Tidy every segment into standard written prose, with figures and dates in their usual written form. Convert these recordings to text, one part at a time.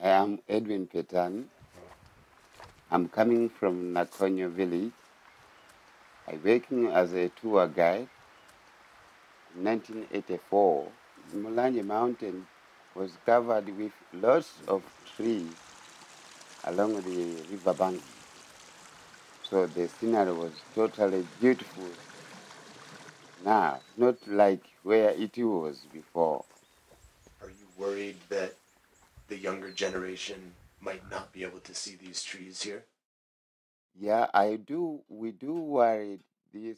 I am Edwin Petan. I'm coming from Nakonyo village. I'm working as a tour guide. In 1984, Mulanje Mountain was covered with lots of trees along the riverbank. So the scenery was totally beautiful. Now, not like where it was before. Are you worried that the younger generation might not be able to see these trees here? Yeah, I do. We do worry this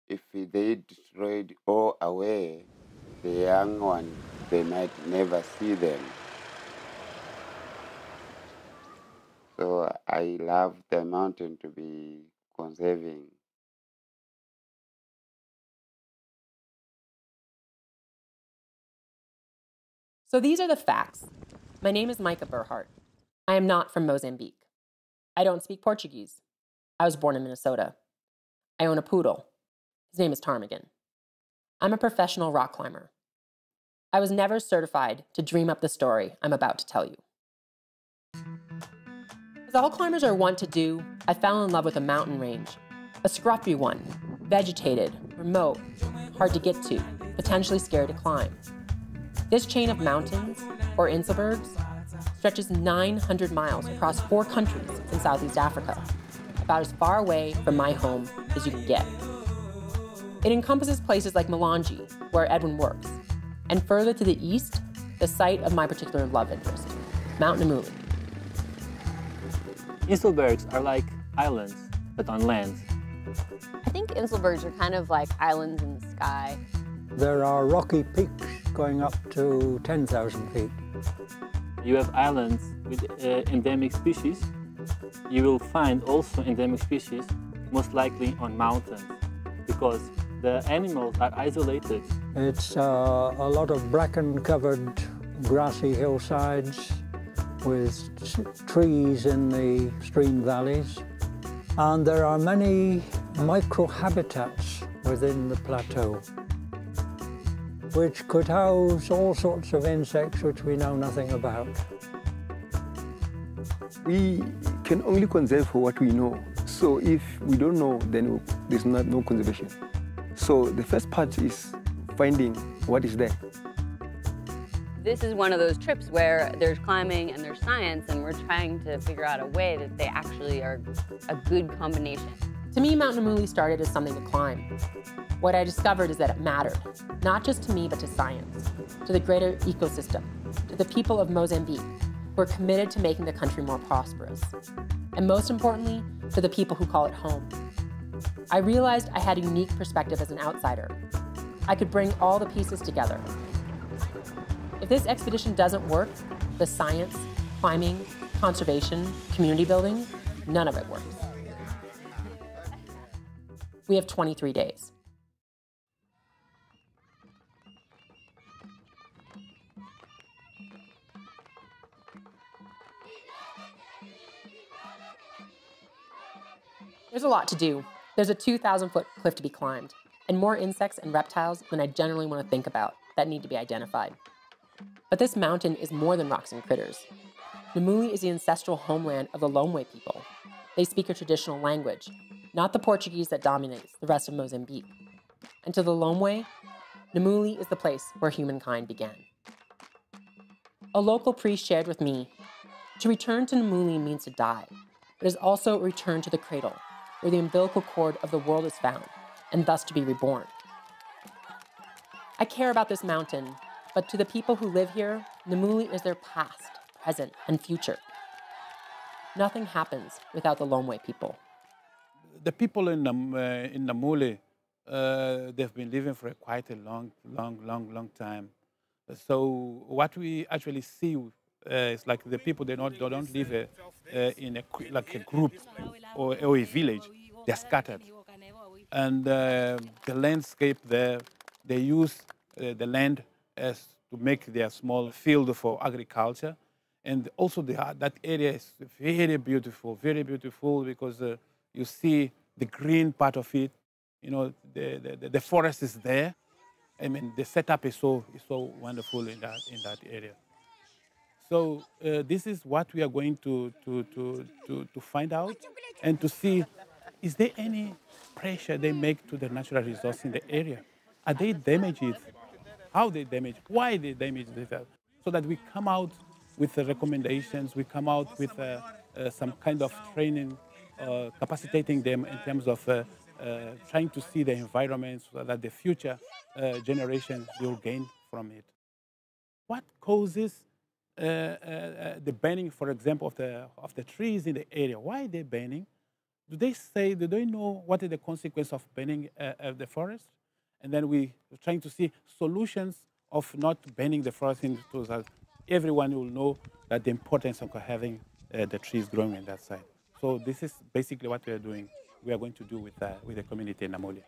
if they destroyed all away, the young ones, they might never see them. So I love the mountain to be conserving. So these are the facts. My name is Micah Burhart. I am not from Mozambique. I don't speak Portuguese. I was born in Minnesota. I own a poodle. His name is Ptarmigan. I'm a professional rock climber. I was never certified to dream up the story I'm about to tell you. As all climbers are wont to do, I fell in love with a mountain range. A scruffy one, vegetated, remote, hard to get to, potentially scary to climb. This chain of mountains, or Inselbergs, stretches 900 miles across 4 countries in Southeast Africa, about as far away from my home as you can get. It encompasses places like Mulanje, where Edwin works, and further to the east, the site of my particular love interest, Mount Namuli. Inselbergs are like islands, but on land. I think Inselbergs are kind of like islands in the sky. There are rocky peaks going up to 10,000 feet. You have islands with endemic species. You will find also endemic species, most likely on mountains, because the animals are isolated. It's a lot of bracken-covered grassy hillsides with trees in the stream valleys. And there are many microhabitats within the plateau, which could house all sorts of insects which we know nothing about. We can only conserve for what we know. So if we don't know, then there's no conservation. So the first part is finding what is there. This is one of those trips where there's climbing and there's science, and we're trying to figure out a way that they actually are a good combination. To me, Mount Namuli started as something to climb. What I discovered is that it mattered, not just to me, but to science, to the greater ecosystem, to the people of Mozambique, who are committed to making the country more prosperous, and most importantly, to the people who call it home. I realized I had a unique perspective as an outsider. I could bring all the pieces together. If this expedition doesn't work, the science, climbing, conservation, community building, none of it works. We have 23 days. There's a lot to do. There's a 2,000-foot cliff to be climbed, and more insects and reptiles than I generally want to think about that need to be identified. But this mountain is more than rocks and critters. Namuli is the ancestral homeland of the Lomwe people. They speak a traditional language, not the Portuguese that dominates the rest of Mozambique. And to the Lomwe, Namuli is the place where humankind began. A local priest shared with me, to return to Namuli means to die, but is also a return to the cradle, where the umbilical cord of the world is found, and thus to be reborn. I care about this mountain, but to the people who live here, Namuli is their past, present, and future. Nothing happens without the Lomwe people. The people in Namuli, they've been living for quite a long time. So what we actually see is like the people, they don't live in a group or a village. They're scattered. And the landscape there, they use the land as to make their small field for agriculture. And also that area is very beautiful because you see the green part of it. You know, the forest is there. I mean, the setup is so wonderful in that area. So this is what we are going to find out and to see, is there any pressure they make to the natural resource in the area? Are they damage it? How they damage? Why they damage it? So that we come out with the recommendations, we come out with some kind of training, capacitating them in terms of trying to see the environment so that the future generations will gain from it. What causes the burning, for example, of the trees in the area? Why are they burning? Do they know what is the consequence of burning the forest? And then we're trying to see solutions of not burning the forest so that everyone will know that the importance of having the trees growing on that side. So this is basically what we are doing. We are going to do with the community in Namuli.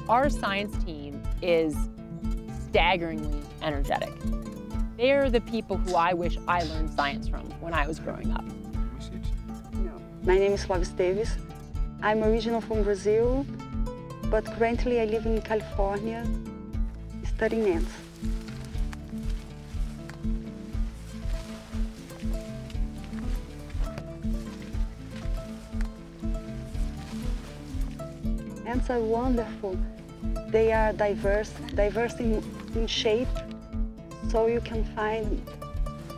Our science team is staggeringly energetic. They're the people who I wish I learned science from when I was growing up. My name is Flávia Esteves. I'm original from Brazil, but currently I live in California studying ants. Ants are wonderful. They are diverse in shape, so you can find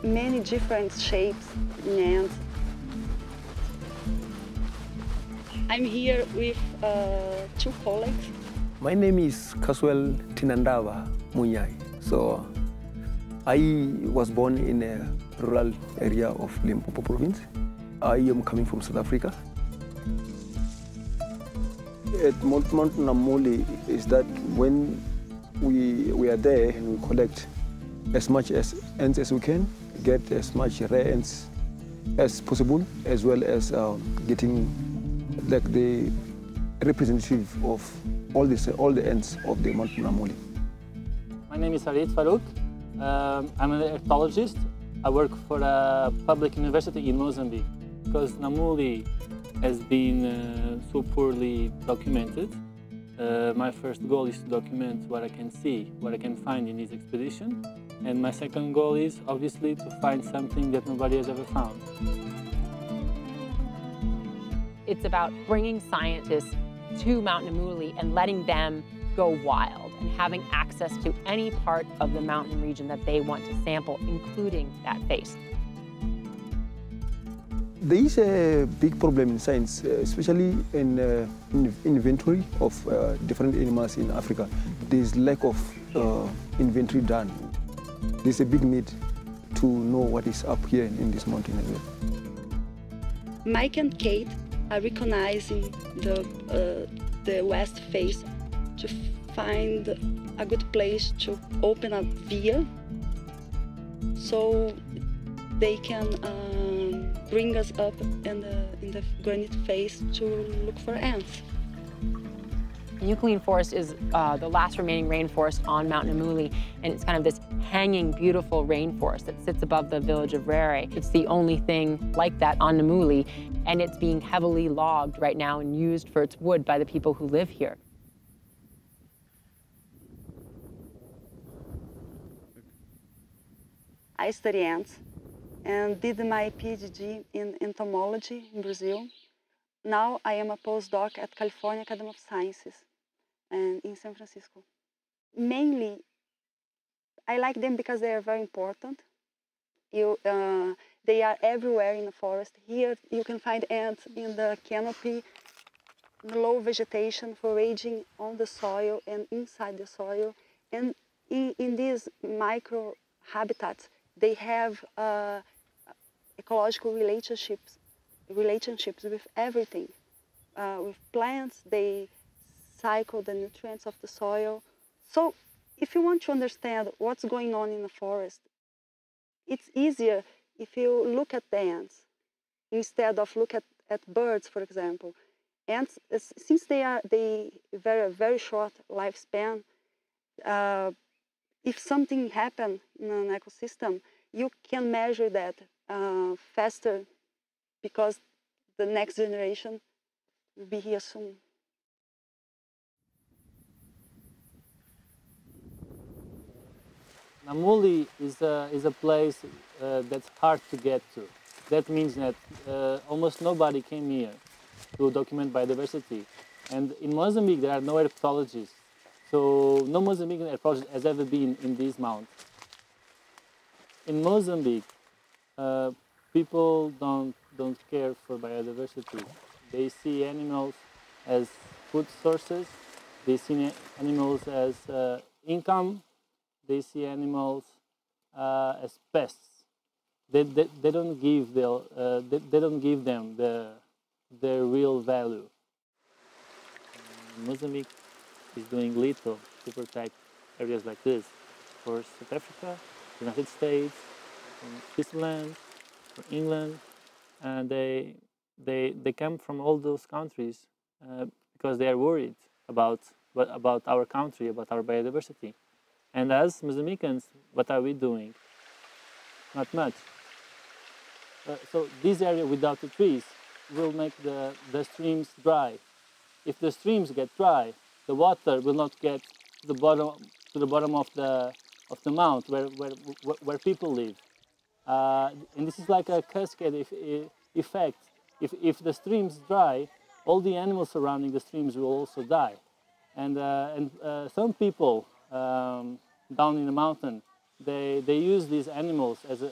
many different shapes in ants. I'm here with two colleagues. My name is Kaswel Tinandava Munyai. So I was born in a rural area of Limpopo province. I am coming from South Africa. At Mount Namuli is that when we are there and we collect as much as ants as we can, get as much rare ants as possible, as well as getting like the representative of all the ants of the Mount Namuli. My name is Farid Farouk. I'm an ethologist. I work for a public university in Mozambique because Namuli has been so poorly documented. My first goal is to document what I can see, what I can find in this expedition. And my second goal is obviously to find something that nobody has ever found. It's about bringing scientists to Mount Namuli and letting them go wild and having access to any part of the mountain region that they want to sample, including that face. There is a big problem in science, especially in inventory of different animals in Africa. There is lack of inventory done. There's a big need to know what is up here in this mountain as well. Mike and Kate are recognizing the west face to find a good place to open a via so they can bring us up in the granite face to look for ants. The Eucalyptus forest is the last remaining rainforest on Mount Namuli, and it's kind of this hanging, beautiful rainforest that sits above the village of Rere. It's the only thing like that on Namuli, and it's being heavily logged right now and used for its wood by the people who live here. I study ants and did my PhD in entomology in Brazil. Now I am a postdoc at California Academy of Sciences and in San Francisco. Mainly, I like them because they are very important. They are everywhere in the forest. Here you can find ants in the canopy, in the low vegetation, foraging on the soil and inside the soil. And in these micro habitats, they have ecological relationships with everything. with plants. They cycle the nutrients of the soil. So if you want to understand what's going on in the forest, it's easier if you look at the ants instead of look at birds, for example. Ants, since they very short lifespan, if something happens in an ecosystem, you can measure that faster because the next generation will be here soon. Namuli is a place that's hard to get to. That means that almost nobody came here to document biodiversity. And in Mozambique, there are no herpetologists. So no Mozambican herpetologist has ever been in these mountains. In Mozambique, people don't care for biodiversity. They see animals as food sources. They see animals as income. They see animals as pests. They don't give them their real value. Mozambique is doing little to protect areas like this. For South Africa, the United States, Switzerland, for England, and they come from all those countries because they are worried about our country, about our biodiversity. And as Mozambicans, what are we doing? Not much. So this area without the trees will make the streams dry. If the streams get dry, the water will not get to the bottom of the mount where people live. And this is like a cascade effect. If the streams dry, all the animals surrounding the streams will also die. And some people down in the mountain, they use these animals as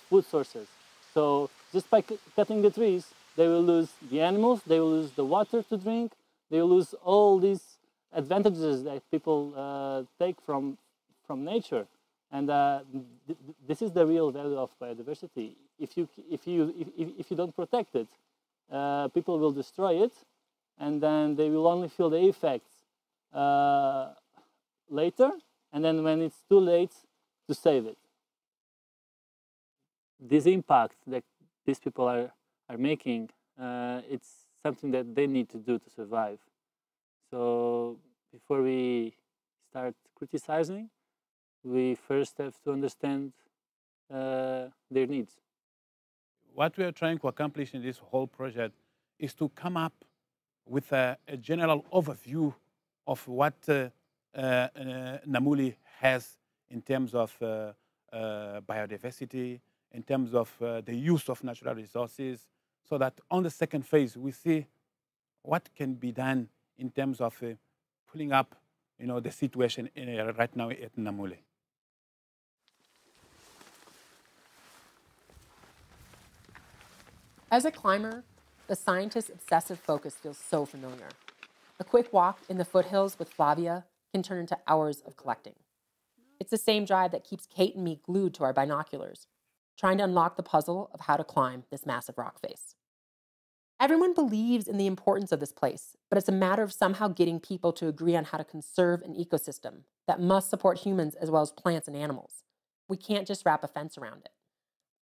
food sources. So just by cutting the trees, they will lose the animals, they will lose the water to drink, they will lose all these advantages that people take from nature. And this is the real value of biodiversity. If you don't protect it, people will destroy it, and then they will only feel the effects later, and then when it's too late to save it. This impact that these people are making, it's something that they need to do to survive. So before we start criticizing, we first have to understand their needs. What we are trying to accomplish in this whole project is to come up with a general overview of what Namuli has in terms of biodiversity, in terms of the use of natural resources, so that on the second phase we see what can be done in terms of pulling up, the situation right now at Namuli. As a climber, the scientist's obsessive focus feels so familiar. A quick walk in the foothills with Flavia can turn into hours of collecting. It's the same drive that keeps Kate and me glued to our binoculars, trying to unlock the puzzle of how to climb this massive rock face. Everyone believes in the importance of this place, but it's a matter of somehow getting people to agree on how to conserve an ecosystem that must support humans as well as plants and animals. We can't just wrap a fence around it.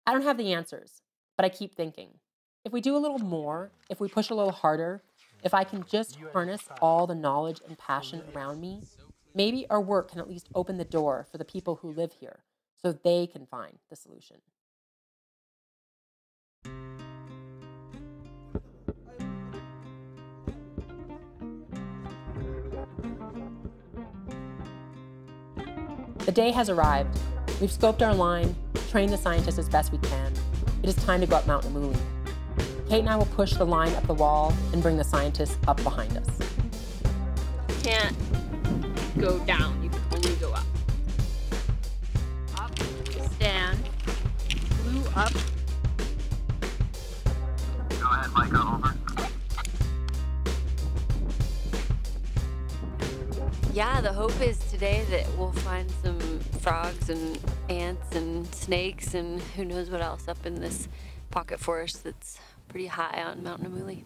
I don't have the answers, but I keep thinking, if we do a little more, if we push a little harder, if I can just harness all the knowledge and passion around me, maybe our work can at least open the door for the people who live here so they can find the solution. The day has arrived. We've scoped our line, trained the scientists as best we can. It is time to go up Mount Namuli. Kate and I will push the line up the wall and bring the scientists up behind us. You can't go down, you can only go up. Up, stand, glue up. Go ahead, Mike, over. Yeah, the hope is today that we'll find some frogs and ants and snakes and who knows what else up in this pocket forest that's pretty high on Mount Namuli.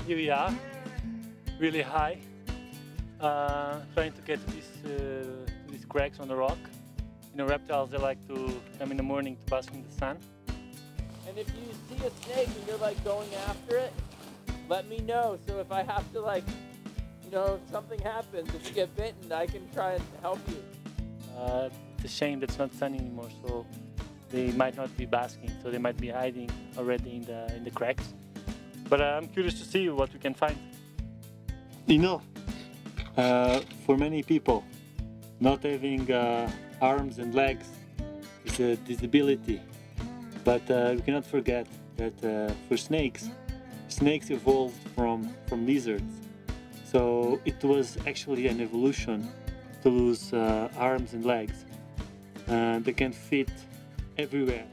Here we are, really high, trying to get to these cracks on the rock. You know, reptiles, they like to come in the morning to bask in the sun. And if you see a snake and you're like going after it, let me know. So if I have to like, you know, if something happens, if you get bitten, I can try and help you. It's a shame that it's not sunny anymore, so they might not be basking, so they might be hiding already in the cracks. But I'm curious to see what we can find. You know, for many people, not having arms and legs is a disability. But we cannot forget that for snakes evolved from lizards. So it was actually an evolution to lose arms and legs. They can fit everywhere.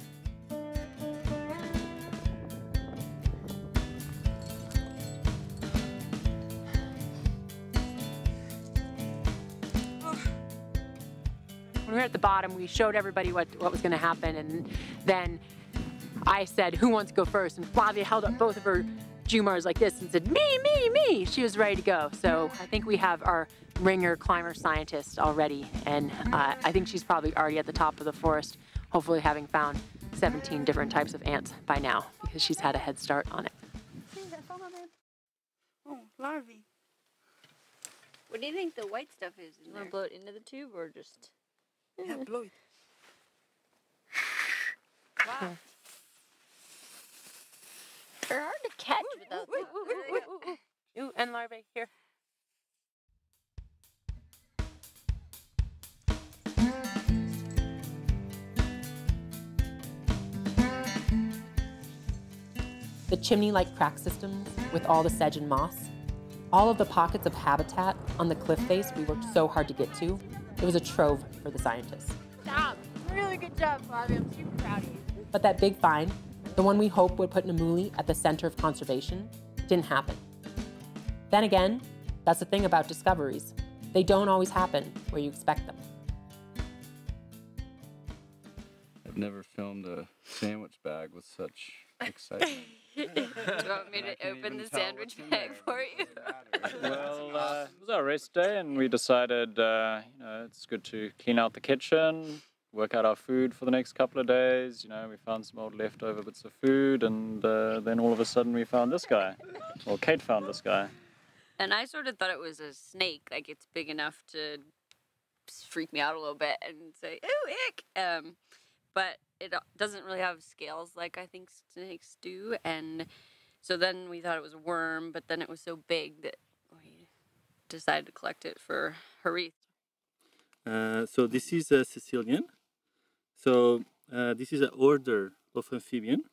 When we were at the bottom, we showed everybody what was going to happen, and then I said, "Who wants to go first?" And Flavia held up both of her Jumars like this and said, "Me, me, me." She was ready to go. So I think we have our ringer climber scientist already, and I think she's probably already at the top of the forest, hopefully having found 17 different types of ants by now, because she's had a head start on it. Oh, larvae. What do you think the white stuff is? You want to blow it into the tube or just... Yeah, blow it. Wow. They're hard to catch without Ooh, and larvae, here. The chimney-like crack systems with all the sedge and moss, all of the pockets of habitat on the cliff face we worked so hard to get to, it was a trove for the scientists. Stop! Really good job, Flavia. I'm super proud of you. But that big find, the one we hoped would put Namuli at the center of conservation, didn't happen. Then again, that's the thing about discoveries. They don't always happen where you expect them. I've never filmed a sandwich bag with such excitement. Do you want me to open the sandwich bag for you? Well, it was our rest day, and we decided, it's good to clean out the kitchen, work out our food for the next couple of days. You know, we found some old leftover bits of food, and then all of a sudden we found this guy. Well, Kate found this guy. And I sort of thought it was a snake, like it's big enough to freak me out a little bit and say, "Ooh, ick!" But it doesn't really have scales like I think snakes do, and so then we thought it was a worm, but then it was so big that we decided to collect it for her wreath. So this is a Sicilian. So this is an order of amphibian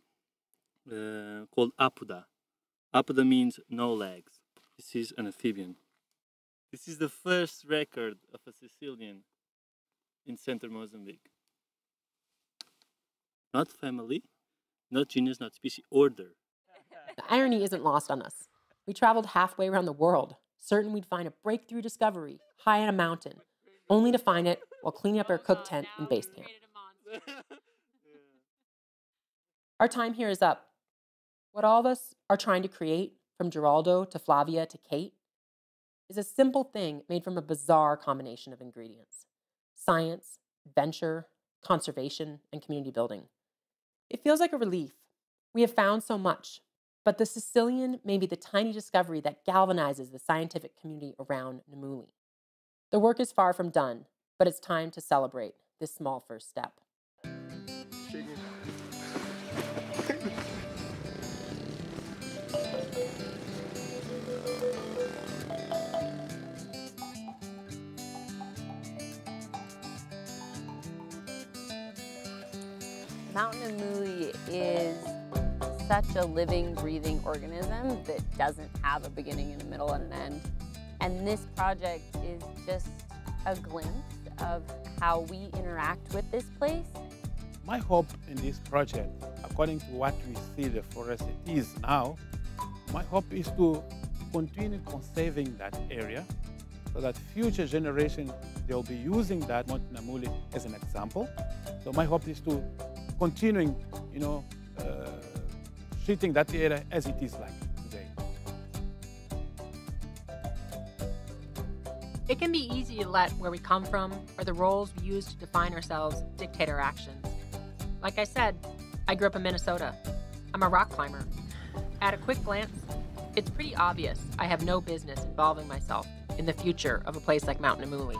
called Apuda. Apuda means no legs. This is an amphibian. This is the first record of a Sicilian in central Mozambique. Not family, not genus, not species, order. The irony isn't lost on us. We traveled halfway around the world, certain we'd find a breakthrough discovery high on a mountain, only to find it while cleaning up our cook tent in base camp. Our time here is up. What all of us are trying to create, from Geraldo to Flavia to Kate, is a simple thing made from a bizarre combination of ingredients: science, adventure, conservation, and community building. It feels like a relief. We have found so much, but the Sicilian may be the tiny discovery that galvanizes the scientific community around Namuli. The work is far from done, but it's time to celebrate this small first step. Mountain Namuli is such a living, breathing organism that doesn't have a beginning and a middle and an end. And this project is just a glimpse of how we interact with this place. My hope in this project, according to what we see the forest is now, my hope is to continue conserving that area so that future generations, they'll be using that Mount Namuli as an example. So my hope is to continuing, treating that area as it is like today. It can be easy to let where we come from or the roles we use to define ourselves dictate our actions. Like I said, I grew up in Minnesota. I'm a rock climber. At a quick glance, it's pretty obvious I have no business involving myself in the future of a place like Mount Namuli.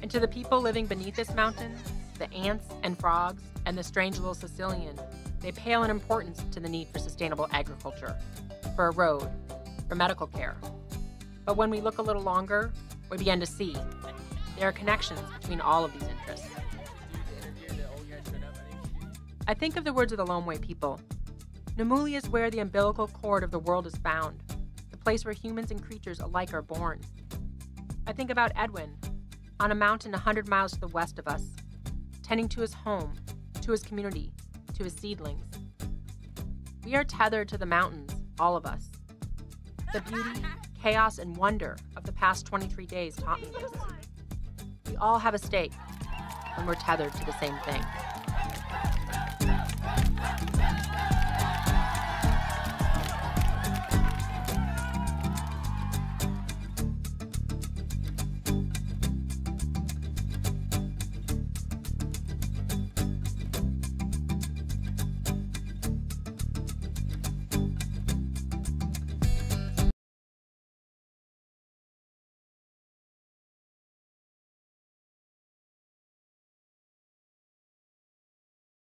And to the people living beneath this mountain, the ants and frogs and the strange little Sicilian, they pale in importance to the need for sustainable agriculture, for a road, for medical care. But when we look a little longer, we begin to see there are connections between all of these interests. I think of the words of the Lomwe people. Namuli is where the umbilical cord of the world is found, the place where humans and creatures alike are born. I think about Edwin, on a mountain 100 miles to the west of us, tending to his home, to his community, to his seedlings. We are tethered to the mountains, all of us. The beauty, chaos, and wonder of the past 23 days taught me this. We all have a stake, and we're tethered to the same thing.